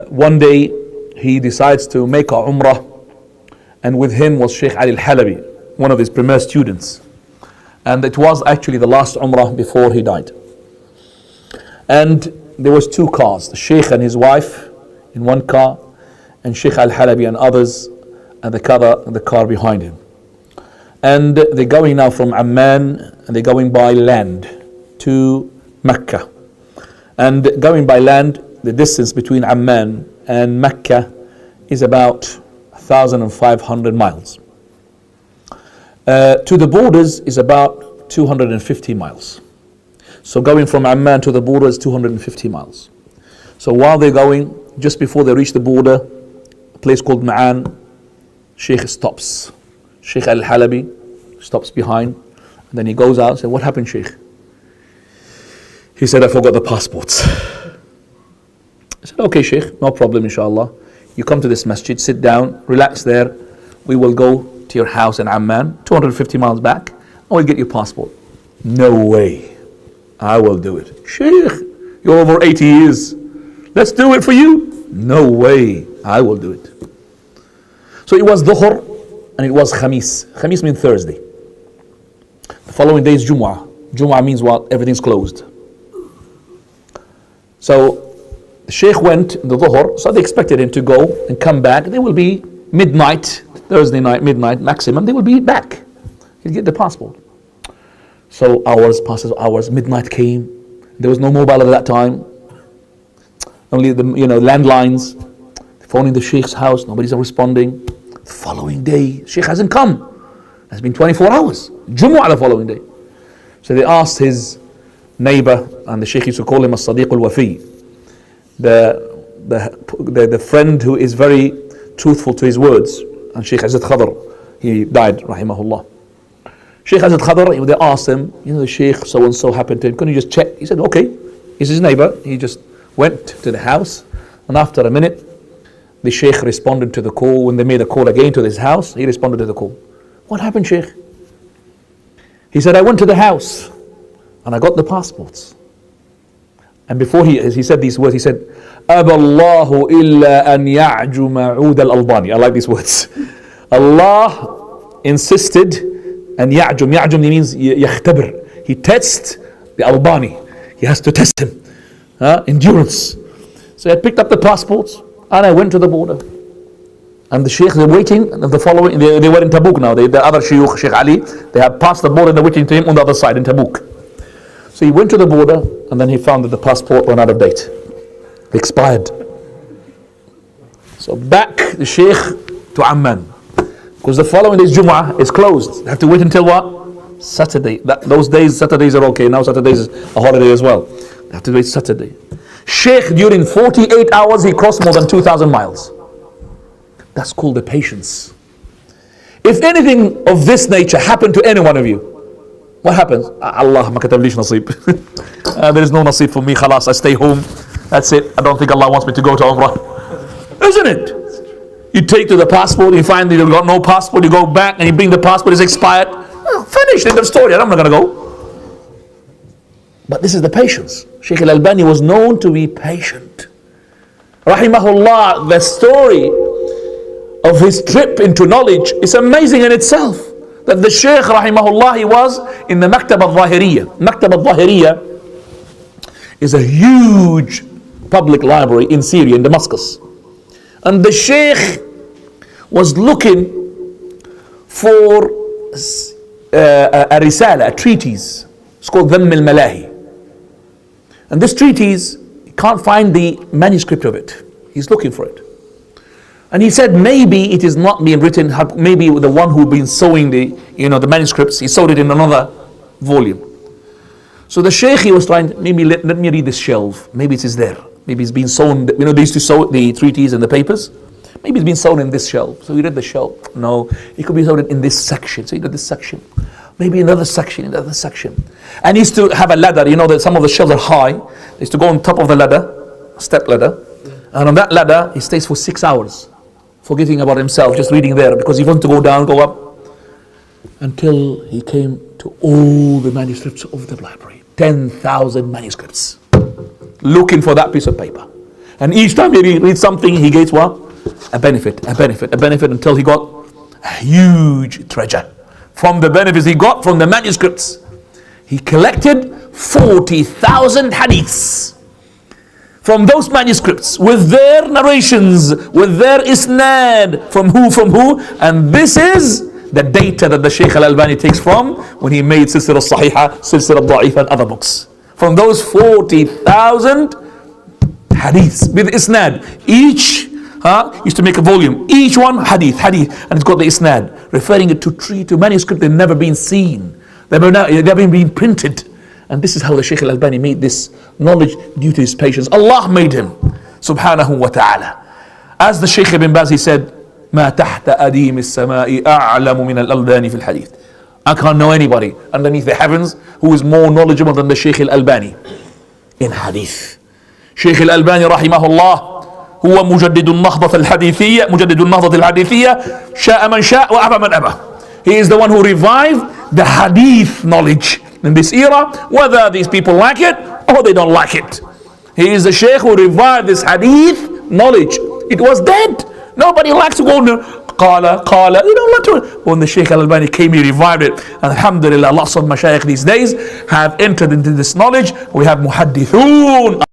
One day he decides to make a umrah, and with him was Shaykh Ali al-Halabi, one of his premier students. And it was actually the last umrah before he died. And there was two cars, the Shaykh and his wife in one car, and Shaykh al-Halabi and others and the car behind him. And they're going now from Amman, and they're going by land to Mecca. And going by land, the distance between Amman and Mecca is about 1,500 miles. To the borders is about 250 miles. So going from Amman to the border is 250 miles. So while they're going, just before they reach the border, a place called Ma'an, Shaykh stops. Shaykh al-Halabi stops behind, and then he goes out and says, "What happened, Shaykh?" He said, "I forgot the passports." I said, "Okay, Shaykh, no problem, inshallah. You come to this masjid, sit down, relax there. We will go to your house in Amman, 250 miles back, and we'll get your passport." "No way. I will do it." "Shaykh, you're over 80 years. Let's do it for you." "No way. I will do it." So it was Dhuhr and it was Khamis. Khamis means Thursday. The following day is Jumu'ah. Jumu'ah means what? Everything's closed. So the Shaykh went in the Dhuhr, so they expected him to go and come back. They will be midnight, Thursday night, midnight maximum, they will be back. He'll get the passport. So hours passes hours, midnight came. There was no mobile at that time. Only the landlines. Phoning the Shaykh's house, nobody's responding. The following day, Shaykh hasn't come. It's been 24 hours. Jumu'ah the following day. So they asked his neighbor, and the Shaykh used to call him as-Sadiq al-Wafi, the friend who is very truthful to his words. And Shaykh Azad Khadr, he died, rahimahullah. Shaykh Azad Khadr, they asked him, the Shaykh so and so happened to him, can you just check? He said, okay. He's his neighbor. He just went to the house, and after a minute, the Shaykh responded to the call. When they made a call again to his house, he responded to the call. "What happened, Shaykh?" He said, "I went to the house and I got the passports." And before he said these words, he said, "Aba Allahu illa an ya'ju ma'ud al-Albaane." I like these words. Allah insisted, and ya'jum means yakhtabir. He tests the Albaane. He has to test him. Endurance. So I picked up the passports and I went to the border. And the Shaykh, they're waiting. The following, they were in Tabuk now. The other Shaykh, Shaykh Ali, they had passed the border and they're waiting to him on the other side in Tabuk. So he went to the border, and then he found that the passport ran out of date. Expired. So back the Shaykh to Amman. Because the following day's Jumu'ah is closed. They have to wait until what? Saturday. Those days, Saturdays are okay. Now Saturdays is a holiday as well. They have to wait Saturday. Shaykh, during 48 hours, he crossed more than 2,000 miles. That's called the patience. If anything of this nature happened to any one of you, what happens? Allah ma katab lish nasib. There is no nasib for me, khalas, I stay home. That's it. I don't think Allah wants me to go to Umrah. Isn't it? You take to the passport, you find that you've got no passport, you go back and you bring the passport, it's expired. Finished in the story, I'm not going to go. But this is the patience. Shaykh al-Albaane was known to be patient. Rahimahullah, the story of his trip into knowledge is amazing in itself. That the Shaykh, rahimahullah, he was in the Maktab al-Zahiriyya. Maktab al-Zahiriyya is a huge public library in Syria, in Damascus. And the Shaykh was looking for a risala, a treatise. It's called Dhamm al-Malahi. And this treatise, he can't find the manuscript of it. He's looking for it. And he said maybe it is not being written, maybe the one who been sewing the manuscripts, he sewed it in another volume. So the Shaykh, he was trying, maybe let me read this shelf. Maybe it is there. Maybe it's been sewn, they used to sew the treaties and the papers. Maybe it's been sewn in this shelf. So he read the shelf. No, it could be sewn in this section. So he read this section. Maybe another section, another section. And he used to have a ladder. That some of the shelves are high. He used to go on top of the ladder, step ladder. And on that ladder, he stays for 6 hours, forgetting about himself, just reading there, because he wanted to go down, go up, until he came to all the manuscripts of the library. 10,000 manuscripts. Looking for that piece of paper. And each time he reads something, he gets what? A benefit, a benefit, a benefit, until he got a huge treasure from the benefits he got from the manuscripts. He collected 40,000 hadiths from those manuscripts with their narrations, with their isnad, from who, and this is the data that the Shaykh Al-Albaani takes from when he made Silsila Sahiha, Silsila Da'ifa and other books. From those 40,000 hadiths with isnad, each used to make a volume, each one hadith, and it's got the isnad, referring it to manuscript that never been seen, they've never been printed. And this is how the Shaykh Al-Albaani made this knowledge due to his patience. Allah made him, subhanahu wa ta'ala. As the Shaykh Ibn Baz, he said, ما تحت أديم السماء أعلم من الألباني في الحديث. I can't know anybody underneath the heavens who is more knowledgeable than the Shaykh Al-Albaani in hadith. Shaykh Al-Albaani rahimahullah هو مجدد النهضة الحديثية شاء من شاء وأبى من أبى. He is the one who revived the hadith knowledge in this era, whether these people like it or they don't like it. He is the Shaykh who revived this hadith knowledge. It was dead. Nobody likes to go qala. They don't like to. When the Shaykh Al-Albaani came, he revived it. And alhamdulillah, lots of mashayikh these days have entered into this knowledge. We have muhaddithun.